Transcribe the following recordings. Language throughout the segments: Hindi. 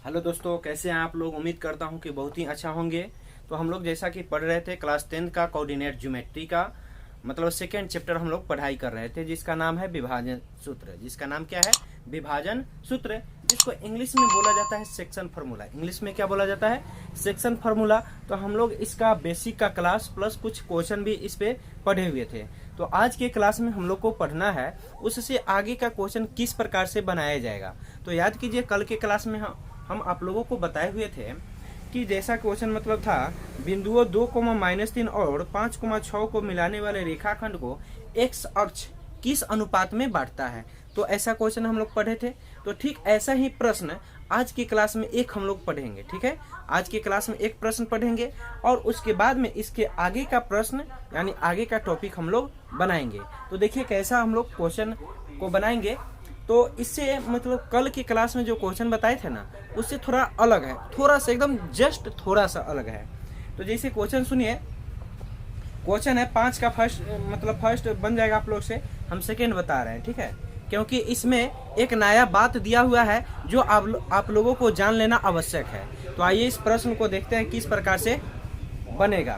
हेलो दोस्तों, कैसे हैं आप लोग। उम्मीद करता हूं कि बहुत ही अच्छा होंगे। तो हम लोग जैसा कि पढ़ रहे थे क्लास 10 का कोऑर्डिनेट ज्योमेट्री का मतलब सेकेंड चैप्टर हम लोग पढ़ाई कर रहे थे, जिसका नाम है विभाजन सूत्र। जिसका नाम क्या है? विभाजन सूत्र, जिसको इंग्लिश में बोला जाता है सेक्शन फार्मूला। इंग्लिश में क्या बोला जाता है? Section formula. तो हम लोग इसका बेसिक का क्लास प्लस कुछ क्वेश्चन भी इस पे पढ़े हुए थे। तो आज के क्लास में हम लोग को पढ़ना है उससे आगे का क्वेश्चन किस प्रकार से बनाया जाएगा। तो याद कीजिए, कल के क्लास में हम आप लोगों को बताए हुए थे कि जैसा क्वेश्चन मतलब था, बिंदुओं 2,-3 और 5,6 को मिलाने वाले रेखाखंड को एक्स अक्ष किस अनुपात में बांटता है। तो ऐसा क्वेश्चन हम लोग पढ़े थे। तो ठीक ऐसा ही प्रश्न आज की क्लास में एक हम लोग पढ़ेंगे। ठीक है, आज की क्लास में एक प्रश्न पढ़ेंगे और उसके बाद में इसके आगे का प्रश्न यानी आगे का टॉपिक हम लोग बनाएंगे। तो देखिए कैसा हम लोग क्वेश्चन को बनाएंगे। तो इससे मतलब कल की क्लास में जो क्वेश्चन बताए थे ना, उससे थोड़ा अलग है, थोड़ा सा एकदम जस्ट थोड़ा सा अलग है। तो जैसे क्वेश्चन सुनिए, क्वेश्चन है 5 का फर्स्ट बन जाएगा आप लोग से, हम सेकेंड बता रहे हैं। ठीक है, क्योंकि इसमें एक नया बात दिया हुआ है जो आप लोगों को जान लेना आवश्यक है। तो आइए इस प्रश्न को देखते हैं किस प्रकार से बनेगा।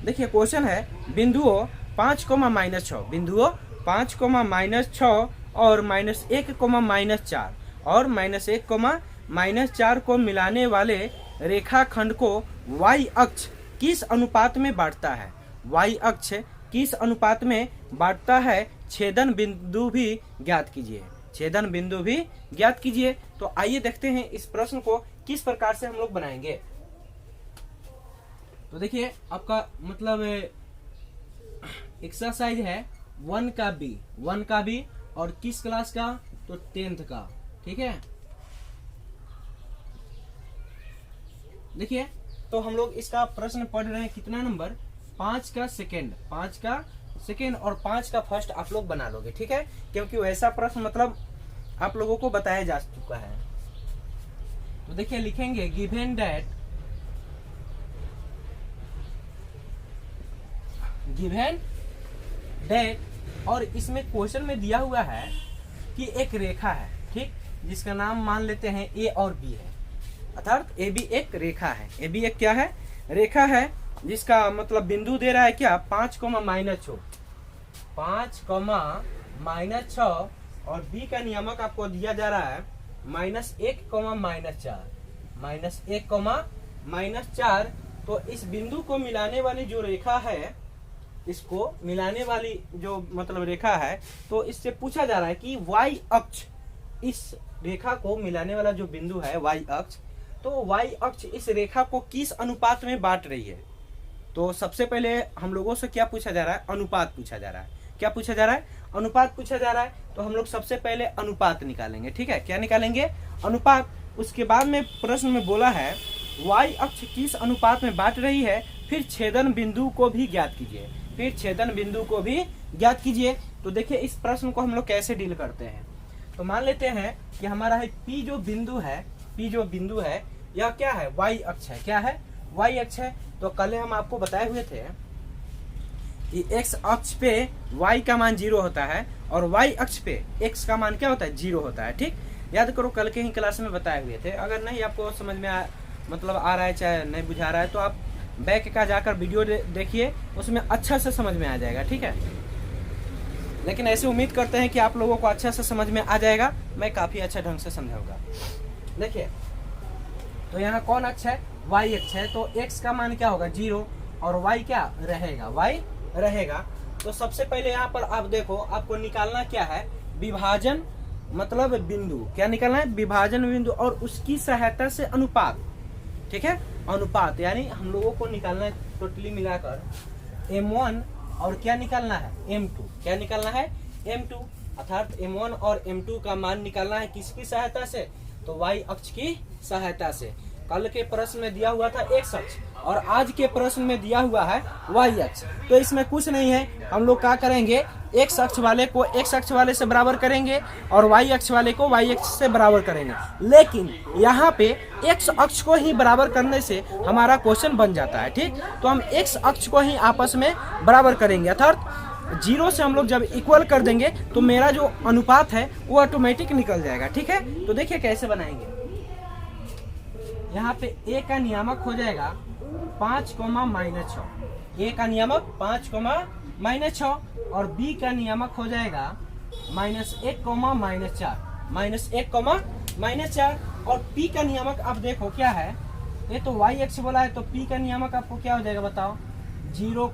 देखिए क्वेश्चन है, बिंदुओं 5,-6 बिंदुओं 5,-6 और -1,-4 और -1,-4 को मिलाने वाले रेखाखंड को y अक्ष किस अनुपात में बांटता है। y अक्ष किस अनुपात में बांटता है, छेदन बिंदु भी ज्ञात कीजिए। छेदन बिंदु भी ज्ञात कीजिए। तो आइए देखते हैं इस प्रश्न को किस प्रकार से हम लोग बनाएंगे। तो देखिए आपका मतलब एक्सरसाइज है 1 का बी और किस क्लास का? तो 10th का। ठीक है, देखिए तो हम लोग इसका प्रश्न पढ़ रहे हैं कितना नंबर? 5 का सेकेंड और 5 का फर्स्ट आप लोग बना लोगे। ठीक है, क्योंकि वैसा प्रश्न मतलब आप लोगों को बताया जा चुका है। तो देखिए लिखेंगे गिवन दैट और इसमें क्वेश्चन में दिया हुआ है कि एक रेखा है, ठीक, जिसका नाम मान लेते हैं ए और बी है। अर्थात ए बी एक रेखा है। ए बी एक क्या है? रेखा है, जिसका मतलब बिंदु दे रहा है क्या? 5,-6 और बी का नियामक आपको दिया जा रहा है -1,-4 तो इस बिंदु को मिलाने वाली जो रेखा है, इसको मिलाने वाली जो मतलब रेखा है, तो इससे पूछा जा रहा है कि y अक्ष, इस रेखा को मिलाने वाला जो बिंदु है y अक्ष, तो y अक्ष इस रेखा को किस अनुपात में बांट रही है। तो सबसे पहले हम लोगों से क्या पूछा जा रहा है? अनुपात पूछा जा रहा है। क्या पूछा जा रहा है? अनुपात पूछा जा रहा है। तो हम लोग सबसे पहले अनुपात निकालेंगे। ठीक है, क्या निकालेंगे? अनुपात। उसके बाद में प्रश्न में बोला है y अक्ष किस अनुपात में बांट रही है, फिर छेदन बिंदु को भी ज्ञात कीजिए। तो देखिए इस प्रश्न को हम लोग कैसे डील करते हैं। तो मान लेते हैं कि हमारा है P जो बिंदु है यह क्या है? y अक्ष है। क्या है? y अक्ष है। तो कल हम आपको बताए हुए थे कि x अक्ष पे y का मान 0 होता है और y अक्ष पे x का मान क्या होता है? 0 होता है। ठीक, याद करो, कल के ही क्लास में बताए हुए थे। अगर नहीं आपको समझ में आ रहा है, चाहे नहीं बुझा रहा है, तो आप बैक का जाकर वीडियो देखिए, उसमें अच्छा से समझ में आ जाएगा। ठीक है, लेकिन ऐसे उम्मीद करते हैं कि आप लोगों को अच्छा से समझ में आ जाएगा। मैं काफी अच्छा ढंग से समझाऊंगा। देखिए तो यहाँ कौन अक्ष है? y अक्ष है। तो x का मान क्या होगा? 0 और y क्या रहेगा? तो सबसे पहले यहाँ पर आप देखो, आपको निकालना क्या है? विभाजन मतलब बिंदु। क्या निकालना है? विभाजन बिंदु और उसकी सहायता से अनुपात। ठीक है, अनुपात यानी हम लोगों को निकालना है टोटली मिलाकर m1 और क्या निकालना है? m2। क्या निकालना है? m2। अर्थात m1 और m2 का मान निकालना है किसकी सहायता से? तो y अक्ष की सहायता से। कल के प्रश्न में दिया हुआ था x अक्ष और आज के प्रश्न में दिया हुआ है y अक्ष। तो इसमें कुछ नहीं है, हम लोग क्या करेंगे? x अक्ष वाले को x अक्ष वाले से बराबर करेंगे और y अक्ष वाले को y अक्ष से बराबर करेंगे। लेकिन यहाँ पे x अक्ष को ही बराबर करने से हमारा क्वेश्चन बन जाता है। ठीक, तो हम x अक्ष को ही आपस में बराबर करेंगे। अर्थात 0 से हम लोग जब इक्वल कर देंगे तो मेरा जो अनुपात है वो ऑटोमेटिक निकल जाएगा। ठीक है, तो देखिए कैसे बनाएंगे। यहाँ पे ए का नियामक हो जाएगा 5, -6। ए का नियामक 5, -6 और बी का नियामक हो जाएगा -1, -4, -1, -4 और पी का नियामक अब देखो क्या है, ये तो y अक्ष बोला है, तो पी का नियामक आपको क्या हो जाएगा बताओ, 0,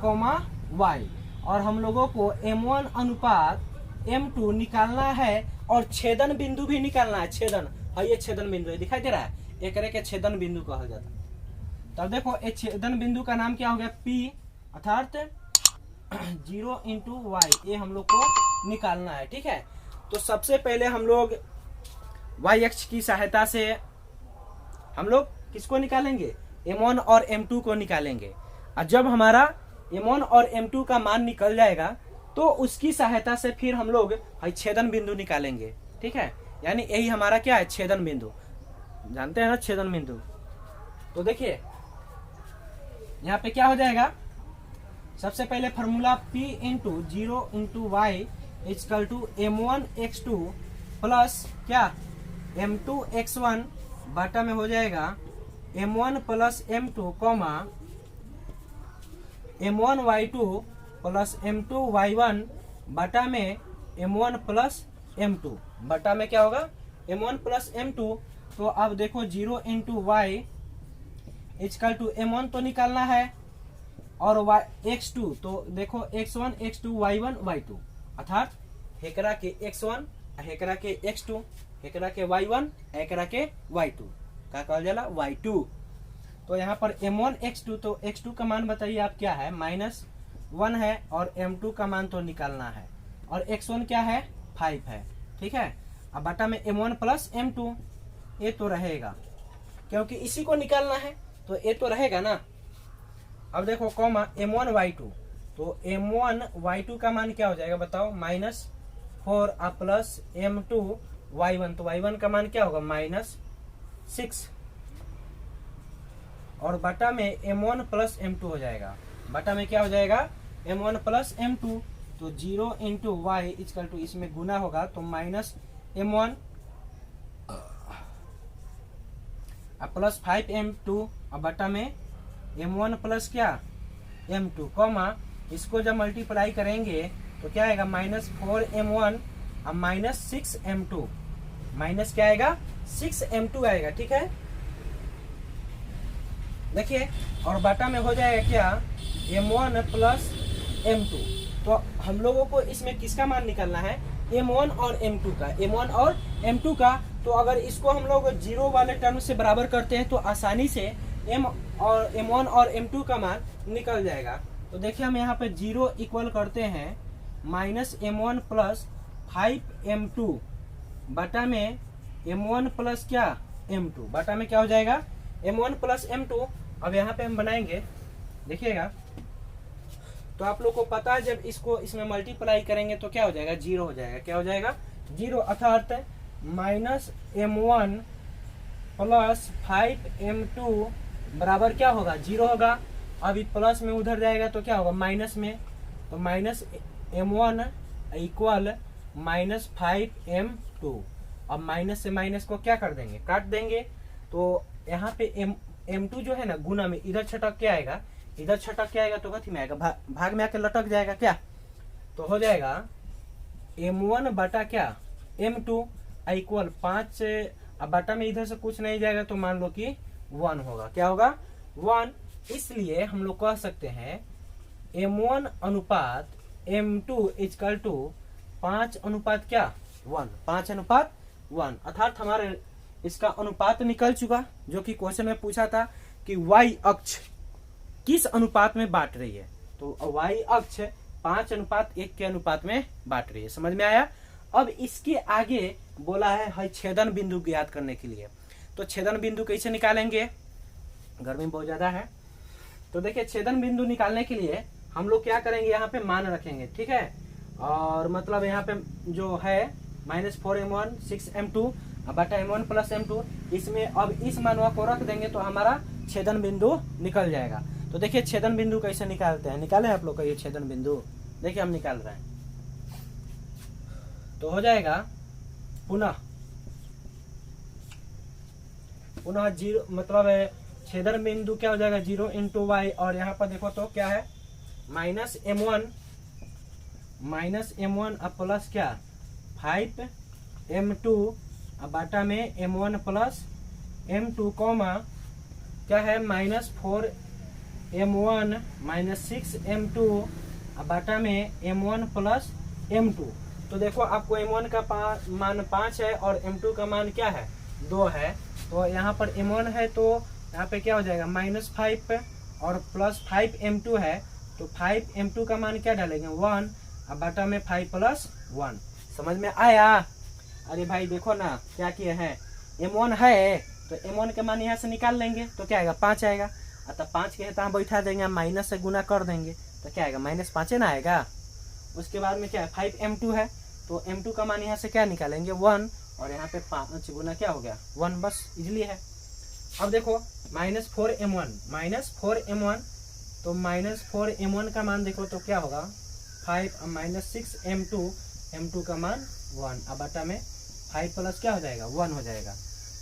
y। और हम लोगों को m1 अनुपात m2 निकालना है और छेदन बिंदु भी निकालना है। छेदन है, ये छेदन बिंदु है, दिखाई दे रहा है, एक के छेदन बिंदु कहा जाता है। तब देखो ये छेदन बिंदु का नाम क्या हो गया, P, अर्थात 0 × y, ये हम लोग को निकालना है। ठीक है, तो सबसे पहले हम लोग y अक्ष की सहायता से हम लोग किसको निकालेंगे, m1 और m2 को निकालेंगे। और जब हमारा m1 और m2 का मान निकल जाएगा तो उसकी सहायता से फिर हम लोग छेदन बिंदु निकालेंगे। ठीक है, यानी यही हमारा क्या है, छेदन बिंदु, जानते हैं ना छेदन बिंदु। तो देखिए यहाँ पे क्या हो जाएगा, सबसे पहले formula P × 0 × y = m1x2 plus क्या m2x1 बटा में हो जाएगा m1 + m2 m1y2 + m2y1 बटा में m1 + m2 बटा में क्या होगा, m1 + m2। तो अब देखो 0 × y = m1 तो निकालना है और x2, तो देखो x1 x2 y1 y2, अर्थात हेकरा के x1 हेकरा के x2 हेकरा के y1 हेकरा के y2 का कहल जाला y2। तो यहाँ पर m1 x2, तो x2 का मान बताइए आप क्या है, -1 है और m2 का मान तो निकालना है और x1 क्या है, 5 है। ठीक है, अब बटा में m1 + m2, ये तो रहेगा क्योंकि इसी को निकालना है तो ये तो रहेगा ना। अब देखो कॉमा m1 y2, तो m1 y2 का मान क्या हो जाएगा बताओ, -4 प्लस m2 y1, तो y1 का मान क्या होगा, -6 और बटा में m1 + m2 हो जाएगा, बटा में क्या हो जाएगा, m1 + m2। तो 0 × y = इसमें गुना होगा तो -m1 प्लस 5m2 और बटा में m1 प्लस क्या m2 कॉमा, इसको जब मल्टीप्लाई करेंगे तो क्या आएगा, -4m1 और -6m2, माइनस क्या आएगा, 6m2 आएगा। ठीक है, देखिए और बटा में हो जाएगा क्या, m1 + m2। तो हम लोगों को इसमें किसका मान निकालना है, m1 और m2 का, m1 और m2 का। तो अगर इसको हम लोग 0 वाले टर्म से बराबर करते हैं तो आसानी से m1 और m2 का मान निकल जाएगा। तो देखिए हम यहाँ पे 0 इक्वल करते हैं -m1 + 5m2 बटा में m1 + क्या m2 बटा में क्या हो जाएगा, m1 + m2। अब यहाँ पे हम बनाएंगे, देखिएगा, तो आप लोग को पता है जब इसको इसमें मल्टीप्लाई करेंगे तो क्या हो जाएगा, 0 हो जाएगा। क्या हो जाएगा, 0, अर्थात -m1 + 5m2 बराबर क्या होगा, 0 होगा। अभी प्लस में उधर जाएगा तो क्या होगा, माइनस में, तो -m1 = -5m2। अब माइनस से माइनस को क्या कर देंगे, काट देंगे। तो यहाँ पे m2 जो है ना गुना में इधर छटक के आएगा, इधर छटक के आएगा तो कथी में आएगा, भाग में आके लटक जाएगा क्या, तो हो जाएगा m1 बटा क्या m2 = 5। अब बटा में इधर से कुछ नहीं जाएगा तो मान लो कि 1 होगा। क्या होगा, 1। इसलिए हम लोग कह सकते हैं m1 अनुपात m2 = 5 अनुपात क्या 1, 5:1। अर्थात हमारे इसका अनुपात निकल चुका, जो कि क्वेश्चन में पूछा था कि y अक्ष किस अनुपात में बांट रही है, तो y अक्ष 5:1 के अनुपात में बांट रही है। समझ में आया। अब इसके आगे बोला है छेदन बिंदु ज्ञात करने के लिए। तो छेदन बिंदु कैसे निकालेंगे, गर्मी बहुत ज्यादा है, तो देखिए छेदन बिंदु निकालने के लिए हम लोग क्या करेंगे, यहाँ पे मान रखेंगे। ठीक है, और मतलब यहाँ पे जो है -4m1 6m2 बटा m1 + m2, इसमें अब इस मानवा को रख देंगे तो हमारा छेदन बिंदु निकल जाएगा। तो देखिए छेदन बिंदु कैसे निकालते हैं, निकाले आप लोग का ये छेदन बिंदु, देखिए हम निकाल रहे हैं। तो हो जाएगा पुनः पुनः जीरो मतलब छेदन बिंदु क्या हो जाएगा 0 इंटू वाई, और यहाँ पर देखो तो क्या है -m1 अब प्लस क्या 5m2 अब बाटा में m1 प्लस m2 कॉमा क्या है -4m1 -6m2 अब बाटा में m1 प्लस m2। तो देखो आपको m1 का मान 5 है और m2 का मान क्या है 2 है। तो यहाँ पर m1 है तो यहाँ पे क्या हो जाएगा -5 और प्लस 5m2 है तो 5m2 का मान क्या डालेंगे 1 अब बाटा में 5 + 1। समझ में आया? अरे भाई देखो ना क्या किए हैं, m1 है तो m1 के मान यहाँ से निकाल लेंगे तो क्या आएगा 5 आएगा, अतः 5 के यहाँ बैठा देंगे, माइनस से गुना कर देंगे तो क्या आएगा -5 ना आएगा। उसके बाद में क्या है 5m2 है तो m2 का मान यहाँ से क्या निकालेंगे 1 और यहाँ पे 5 गुना क्या हो गया 1, बस इजली है। अब देखो -4m1 तो -4m1 का मान देखो तो क्या होगा 5 -6m2 का मान 1 अब बटा में 5 प्लस क्या हो जाएगा 1 हो जाएगा।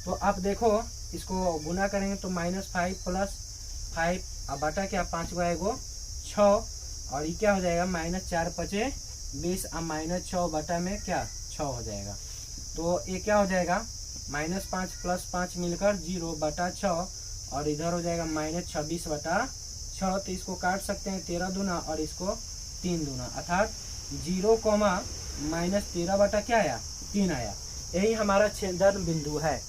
तो आप देखो इसको गुना करेंगे तो -5 + 5 अब बटा क्या 5 × 1 6 और ये क्या हो जाएगा -4 × 5 20 अब -6 बटा में क्या 6 हो जाएगा। तो ये क्या हो जाएगा -5 + 5 मिलकर 0 बटा 6 और इधर हो जाएगा -26 बटा 6। तो इसको काट सकते हैं 13 दूना और इसको 3 दूना अर्थात 0, -13 बटा क्या आया 3 आया। यही हमारा छेदन बिंदु है,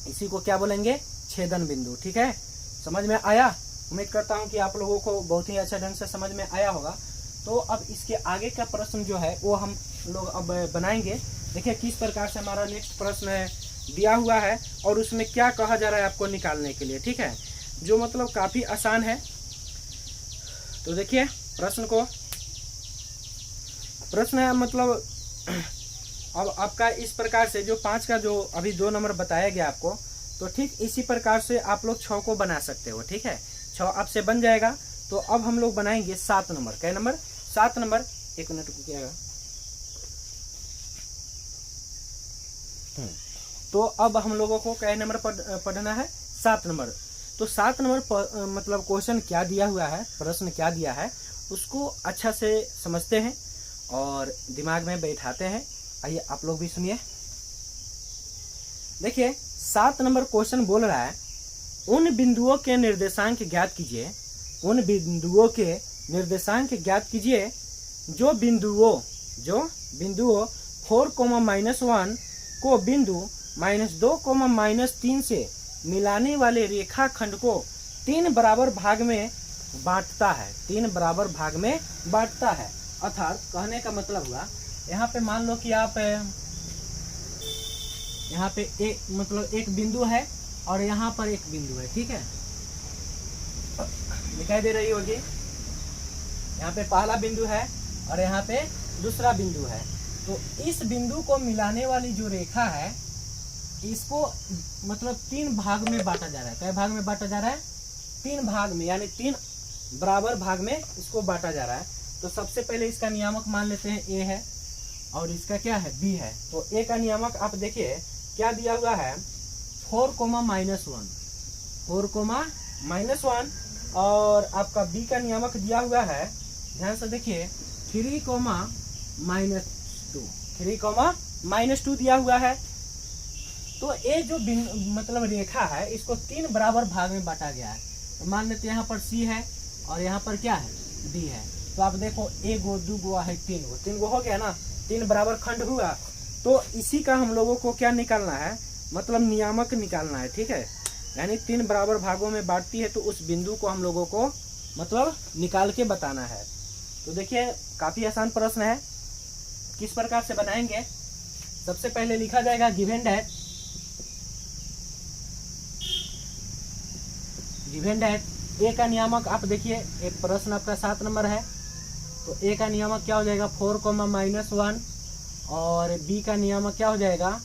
इसी को क्या बोलेंगे छेदन बिंदु। ठीक है, समझ में आया? उम्मीद करता हूँ कि आप लोगों को बहुत ही अच्छा ढंग से समझ में आया होगा। तो अब इसके आगे का प्रश्न जो है वो हम लोग अब बनाएंगे। देखिए किस प्रकार से हमारा नेक्स्ट प्रश्न दिया हुआ है और उसमें क्या कहा जा रहा है आपको निकालने के लिए। ठीक है, जो मतलब काफी आसान है। तो देखिए प्रश्न है मतलब अब आपका इस प्रकार से जो 5 का जो अभी 2 नंबर बताया गया आपको, तो ठीक इसी प्रकार से आप लोग 6 को बना सकते हो। ठीक है, 6 आपसे बन जाएगा। तो अब हम लोग बनाएंगे 7 नंबर। क्या नंबर 7 नंबर, 1 मिनट रुकिएगा। तो अब हम लोगों को क्या नंबर पढ़ना है 7 नंबर। तो 7 नंबर मतलब क्वेश्चन क्या दिया हुआ है, प्रश्न क्या दिया है उसको अच्छा से समझते हैं और दिमाग में बैठाते हैं। आइए आप लोग भी सुनिए। देखिए 7 नंबर क्वेश्चन बोल रहा है उन बिंदुओं के निर्देशांक ज्ञात कीजिए, उन बिंदुओं के निर्देशांक ज्ञात कीजिए जो बिंदुओं 4, -1 को बिंदु -2, -3 से मिलाने वाले रेखाखंड को 3 बराबर भाग में बांटता है, 3 बराबर भाग में बांटता है। अर्थात कहने का मतलब हुआ यहाँ पे मान लो कि आप यहाँ पे एक बिंदु है और यहाँ पर एक बिंदु है। ठीक है, दिखाई दे रही होगी, यहाँ पे पहला बिंदु है और यहाँ पे दूसरा बिंदु है। तो इस बिंदु को मिलाने वाली जो रेखा है इसको मतलब 3 भाग में बांटा जा रहा है। कई भाग में बांटा जा रहा है 3 भाग में, यानी 3 बराबर भाग में इसको बांटा जा रहा है। तो सबसे पहले इसका नियामक मान लेते हैं ए है और इसका क्या है बी है। तो ए का नियामक आप देखिए क्या दिया हुआ है 4, -1 और आपका बी का नियामक दिया हुआ है, ध्यान से देखिए 3, -2 दिया हुआ है। तो ये जो मतलब रेखा है इसको 3 बराबर भाग में बांटा गया है। तो मान लेते हैं यहाँ पर सी है और यहाँ पर क्या है डी है। तो आप देखो 1 गो 2 गो है 3 गो हो गया ना, 3 बराबर खंड हुआ। तो इसी का हम लोगों को क्या निकालना है, मतलब नियामक निकालना है। ठीक है, यानी 3 बराबर भागों में बांटती है तो उस बिंदु को हम लोगों को मतलब निकाल के बताना है। तो देखिए काफी आसान प्रश्न है, किस प्रकार से बनाएंगे। सबसे पहले लिखा जाएगा गिवन डैट ए का नियामक आप देखिए, एक प्रश्न आपका 7 नंबर है तो ए का नियामक क्या हो जाएगा 4, -1 और बी का नियामक क्या हो जाएगा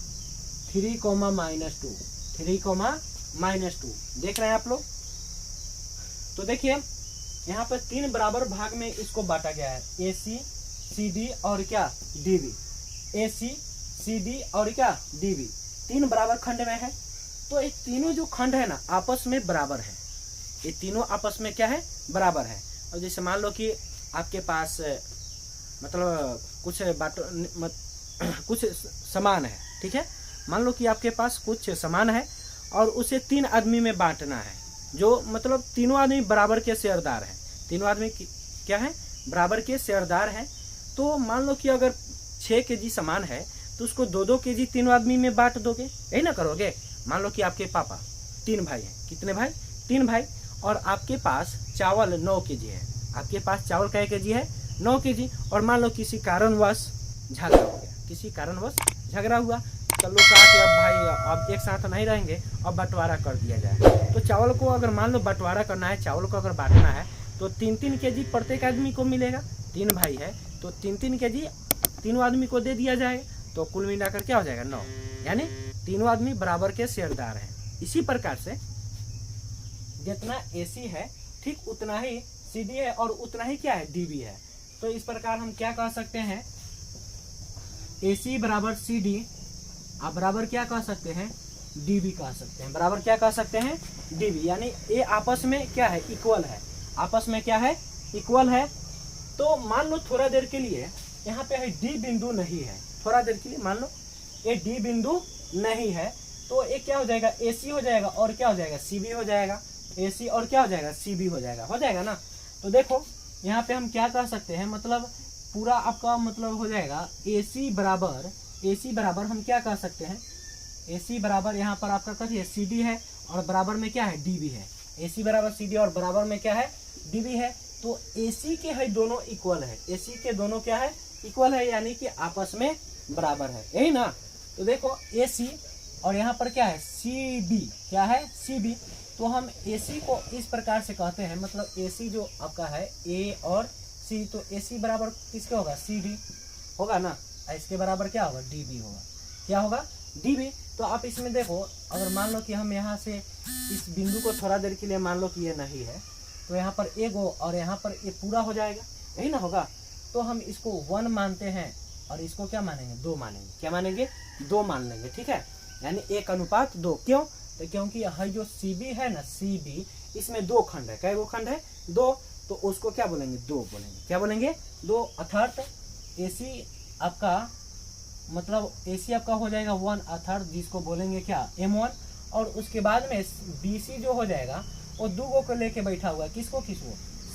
3, -2 देख रहे हैं आप लोग। तो देखिए यहाँ पर 3 बराबर भाग में इसको बांटा गया है, AC CD और क्या DB, AC CD और क्या DB 3 बराबर खंड में है। तो ये तीनों जो खंड है ना आपस में बराबर है, ये तीनों आपस में क्या है, बराबर है। और जैसे मान लो कि आपके पास मतलब कुछ सामान है, ठीक है, मान लो कि आपके पास कुछ सामान है और उसे 3 आदमी में बांटना है, जो मतलब तीनों आदमी बराबर के शेयरदार हैं, तीनों आदमी क्या है, बराबर के शेयरदार हैं। तो मान लो कि अगर 6 केजी सामान है तो उसको 2-2 केजी तीनों आदमी में बांट दोगे, यही ना करोगे। मान लो कि आपके पापा 3 भाई हैं, कितने भाई, 3 भाई, और आपके पास चावल 9 केजी है, आपके पास चावल क्या केजी है, 9 केजी। और मान लो किसी कारणवश झगड़ा हो गया, किसी कारणवश झगड़ा हुआ, तो लोग कहा कि अब भाई अब एक साथ नहीं रहेंगे, अब बंटवारा कर दिया जाए। तो चावल को अगर मान लो बंटवारा करना है, चावल को अगर बांटना है तो 3-3 केजी प्रत्येक आदमी को मिलेगा, 3 भाई है तो 3-3 केजी तीनों आदमी को दे दिया जाए, तो कुल मिलाकर क्या हो जाएगा 9, यानी तीनों आदमी बराबर के शेयरदार हैं। इसी प्रकार से जितना AC है ठीक उतना ही CD है और उतना ही क्या है, DB है। तो इस प्रकार हम क्या कह सकते हैं, AC बराबर CD, आप बराबर क्या कह सकते हैं, DB कह सकते हैं, बराबर क्या कह सकते हैं, DB, यानी ये आपस में क्या है, इक्वल है, आपस में क्या है, इक्वल है। तो मान लो थोड़ा देर के लिए यहाँ पे है D बिंदु नहीं है, थोड़ा देर के लिए मान लो ये D बिंदु नहीं है, तो ये क्या हो जाएगा, AC हो जाएगा और क्या हो जाएगा, CB हो जाएगा, AC और क्या हो जाएगा, CB हो जाएगा ना। तो देखो यहाँ पे हम क्या कह सकते हैं, मतलब पूरा आपका मतलब हो जाएगा AC बराबर हम क्या कह सकते हैं, AC बराबर यहाँ पर आपका कहिए CD है और बराबर में क्या है, DB है, AC बराबर CD और बराबर में क्या है, DB है। तो AC के है दोनों इक्वल है, AC के दोनों क्या है, इक्वल है, यानी कि आपस में बराबर है, यही ना। तो देखो AC और यहाँ पर क्या है, CB, क्या है, CB। तो हम AC को इस प्रकार से कहते हैं, मतलब AC जो आपका है A और C, तो AC बराबर किसके होगा, CD होगा ना, इसके बराबर क्या होगा, DB होगा, क्या होगा, DB। तो आप इसमें देखो, अगर मान लो कि हम यहाँ से इस बिंदु को थोड़ा देर के लिए मान लो कि ये नहीं है, तो यहाँ पर A गो और यहाँ पर ये पूरा हो जाएगा, यही ना होगा। तो हम इसको 1 मानते हैं और इसको क्या मानेंगे, 2 मानेंगे, क्या मानेंगे, 2 मान लेंगे, ठीक है, यानी 1:2। क्यों, तो क्योंकि यह जो CB है ना, CB, इसमें 2 खंड है, कै गो खंड है, 2, तो उसको क्या बोलेंगे, 2 बोलेंगे, क्या बोलेंगे, 2। अर्थात AC आपका मतलब AC आपका हो जाएगा 1, अर्थात जिसको बोलेंगे क्या, M1। और उसके बाद में BC जो हो जाएगा वो 2 को लेके बैठा हुआ है, किसको,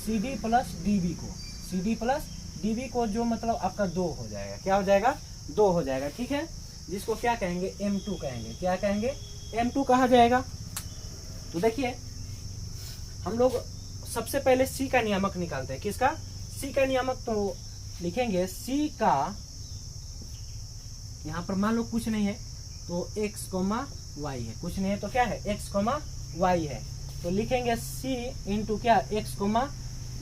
CD प्लस DB को, CD प्लस DB को, जो मतलब आपका 2 हो जाएगा, क्या हो जाएगा, 2 हो जाएगा, ठीक है, जिसको क्या कहेंगे, M2 कहेंगे, क्या कहेंगे, M2 कहा जाएगा। तो देखिए हम लोग सबसे पहले C का नियामक निकालते हैं, किसका, C का नियामक। तो लिखेंगे C का, यहाँ पर मान लो कुछ नहीं है तो x, y है, कुछ नहीं है तो क्या है, x, y है, तो लिखेंगे C इंटू क्या, x,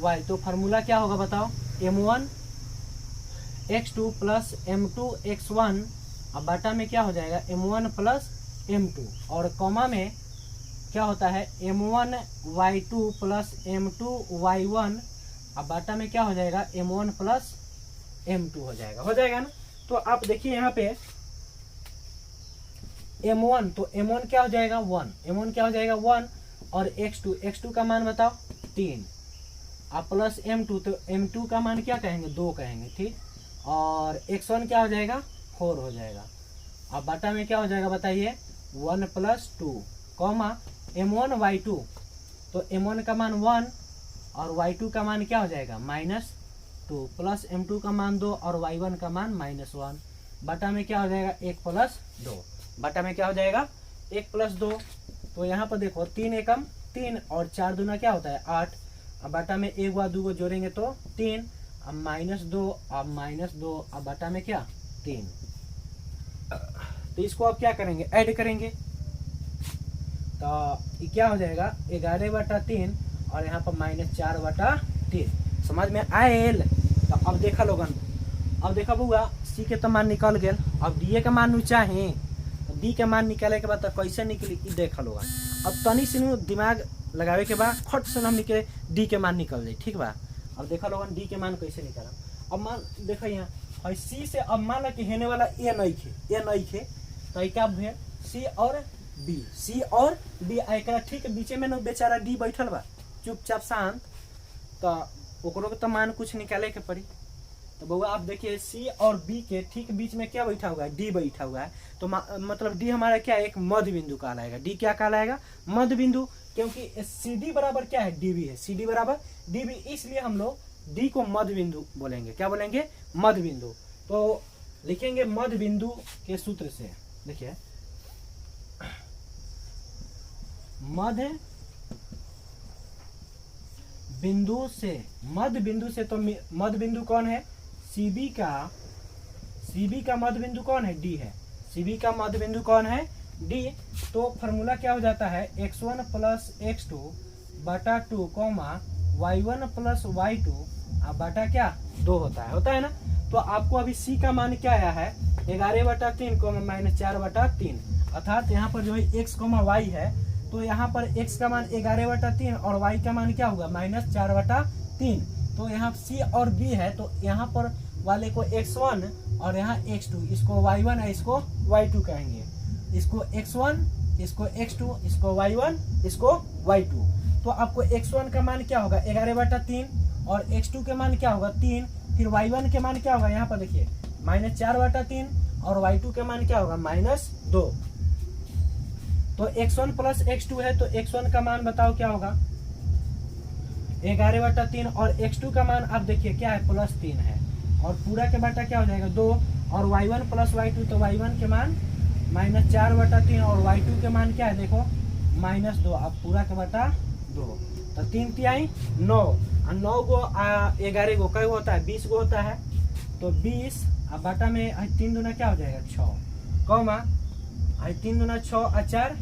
y। तो फार्मूला क्या होगा बताओ, M1 x2 plus M2 x1, अब बाटा में क्या हो जाएगा, M1 प्लस M2, और कॉमा में क्या होता है, M1 y2 plus M2 y1, अब बाटा में क्या हो जाएगा, M1 प्लस M2 हो जाएगा ना। तो आप देखिए यहाँ पे M1, तो M1 क्या हो जाएगा, 1, M1 क्या हो जाएगा, 1, और x2 का मान बताओ 3, अब प्लस M2, तो M2 का मान क्या कहेंगे, 2 कहेंगे, ठीक, और x1 क्या हो जाएगा, 4 हो जाएगा। अब बाटा में क्या हो जाएगा बताइए, 1 प्लस 2, कॉमा M1 y2, तो M1 का मान 1 और y2 का मान क्या हो जाएगा, -2, प्लस M2 का मान 2 और y1 का मान -1, बटा में क्या हो जाएगा, 1 प्लस 2, बटा में क्या हो जाएगा, 1 प्लस 2। तो यहाँ पर देखो 3 एकम 3 और 4 दूना क्या होता है, 8, अब बटा में 1 व 2 जोड़ेंगे तो 3, अब -2, अब -2, अब बटा में क्या, 3। तो इसको अब क्या करेंगे, ऐड करेंगे, तो ये क्या हो जाएगा, 11/3 और यहाँ पर -4/3। समझ में आयल। तो अब देखा लोगन, अब देखा बुआ C के तो मान निकल गए, अब D के मान चाहे, तो D के मान निकाले के बाद तो कैसे निकली देखा लोगन। अब तनी से दिमाग लगावे के बाद फट से हम निकले D के मान निकल जाए, ठीक बा। अब देखा लोगन D के मान कैसे निकाला। अब मान देखा यहाँ C से, अब मान लो कि हेने वाला A नहीं खे, तो क्या भेल C और बी, सी और डी एकरा ठीक बीचे में न बेचारा डी बैठल बा चुपचाप शांत, तो ओकरो के तो मान कुछ निकाले के पड़ी। तो बउआ आप देखिए सी और बी के ठीक बीच में क्या बैठा हुआ है, डी बैठा हुआ है, तो मतलब डी हमारा क्या है, एक मध्य बिंदु कहलाएगा। डी क्या कहलाएगा, मध्य बिंदु, क्योंकि सी डी बराबर क्या है, डी बी है, सी डी बराबर डी बी, इसलिए हम लोग डी को मध्य बिंदु बोलेंगे। क्या बोलेंगे, मध्य बिंदु। तो लिखेंगे मध्य बिंदु के सूत्र से, देखिए मध्य बिंदु से, मध्य बिंदु से, तो मध्य बिंदु कौन है, सीबी का मध्य बिंदु कौन है, डी है। सीबी का मध्य बिंदु कौन है, डी। तो फॉर्मूला क्या हो जाता है, x1 प्लस x2 बटा 2 y1 प्लस y2 बटा क्या 2 होता है ना। तो आपको अभी सी का मान क्या आया है, 11/3 -4/3, अर्थात यहाँ पर जो है x, y है, तो यहाँ पर x का मान 11/3 और y का मान क्या होगा, -4/3। तो यहाँ c और b है, तो यहाँ पर वाले को x1 और यहाँ x2, इसको y1 है, इसको y2 कहेंगे, इसको x1, इसको x2, इसको y1, इसको y2। तो आपको x1 का मान क्या होगा, 11/3 और x2 के मान क्या होगा, 3, फिर y1 के मान क्या होगा, यहाँ पर देखिए -4/3 और y2 के मान क्या होगा, -2। तो x1 प्लस x2 है, तो x1 का मान बताओ क्या होगा, 11/3 और x2 का मान आप देखिए क्या है, +3 है, और पूरा के बाटा क्या हो जाएगा 2, और y1 प्लस y2, तो y1 के मान -4/3 और y2 के मान क्या है, देखो -2, अब पूरा के बाटा 2, तो 3 तिहाई 9, और 9 को 11 को कई होता है, 20 को होता है, तो 20 अब बाटा में 3 दूना क्या हो जाएगा 6, कौमा 3 दूना 6 और 4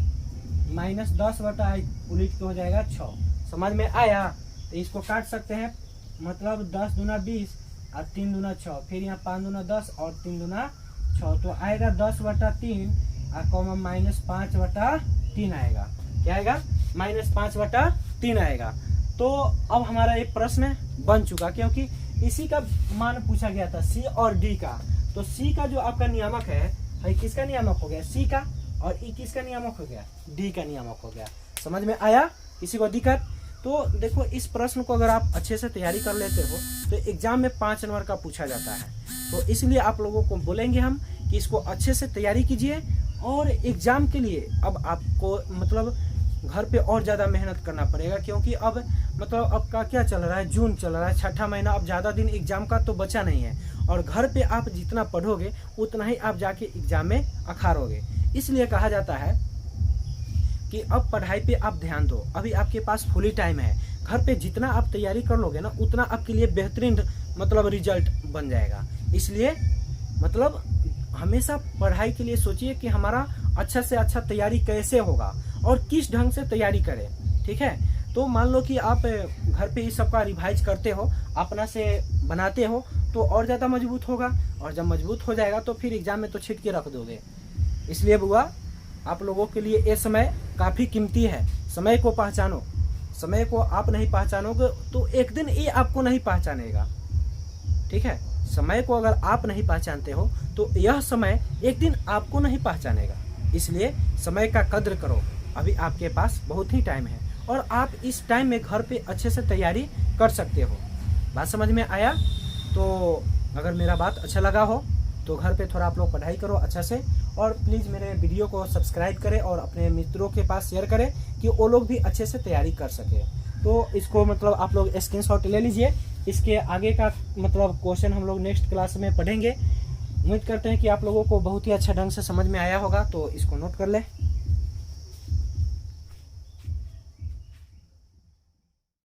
-10 बटा उलट के हो जाएगा 6। समझ में आया। तो इसको काट सकते हैं, मतलब 10 दूना 20 और 3 दूना 6, फिर यहाँ 5 दूना 10 और 3 दूना 6, तो आएगा 10/3 और कॉमा -5/3 आएगा। क्या आएगा, -5/3 आएगा। तो अब हमारा एक प्रश्न बन चुका, क्योंकि इसी का मान पूछा गया था, सी और डी का। तो सी का जो आपका नियामक है किसका नियामक हो गया, सी का, और ई किसका नियामक हो गया, डी का नियामक हो गया। समझ में आया, किसी को दिक्कत। तो देखो इस प्रश्न को अगर आप अच्छे से तैयारी कर लेते हो तो एग्जाम में 5 नंबर का पूछा जाता है। तो इसलिए आप लोगों को बोलेंगे हम कि इसको अच्छे से तैयारी कीजिए, और एग्जाम के लिए अब आपको मतलब घर पे और ज़्यादा मेहनत करना पड़ेगा, क्योंकि अब मतलब आपका क्या चल रहा है, जून चल रहा है, 6ठा महीना, अब ज़्यादा दिन एग्जाम का तो बचा नहीं है, और घर पे आप जितना पढ़ोगे उतना ही आप जाके एग्जाम में अखारोगे। इसलिए कहा जाता है कि अब पढ़ाई पे आप ध्यान दो, अभी आपके पास फुली टाइम है, घर पे जितना आप तैयारी कर लोगे ना उतना आपके लिए बेहतरीन मतलब रिजल्ट बन जाएगा। इसलिए मतलब हमेशा पढ़ाई के लिए सोचिए कि हमारा अच्छा से अच्छा तैयारी कैसे होगा और किस ढंग से तैयारी करें, ठीक है। तो मान लो कि आप घर पे इस सब का रिवाइज करते हो, अपना से बनाते हो, तो और ज़्यादा मजबूत होगा, और जब मजबूत हो जाएगा तो फिर एग्जाम में तो छीट के रख दोगे। इसलिए बुआ आप लोगों के लिए ये समय काफ़ी कीमती है, समय को पहचानो। समय को आप नहीं पहचानोगे तो एक दिन ये आपको नहीं पहचानेगा, ठीक है। समय को अगर आप नहीं पहचानते हो तो यह समय एक दिन आपको नहीं पहचानेगा। इसलिए समय का कद्र करो, अभी आपके पास बहुत ही टाइम है, और आप इस टाइम में घर पे अच्छे से तैयारी कर सकते हो। बात समझ में आया। तो अगर मेरा बात अच्छा लगा हो तो घर पे थोड़ा आप लोग पढ़ाई करो अच्छा से, और प्लीज़ मेरे वीडियो को सब्सक्राइब करें और अपने मित्रों के पास शेयर करें कि वो लोग भी अच्छे से तैयारी कर सके। तो इसको मतलब आप लोग स्क्रीनशॉट ले लीजिए। इसके आगे का मतलब क्वेश्चन हम लोग नेक्स्ट क्लास में पढ़ेंगे। उम्मीद करते हैं कि आप लोगों को बहुत ही अच्छा ढंग से समझ में आया होगा, तो इसको नोट कर लें।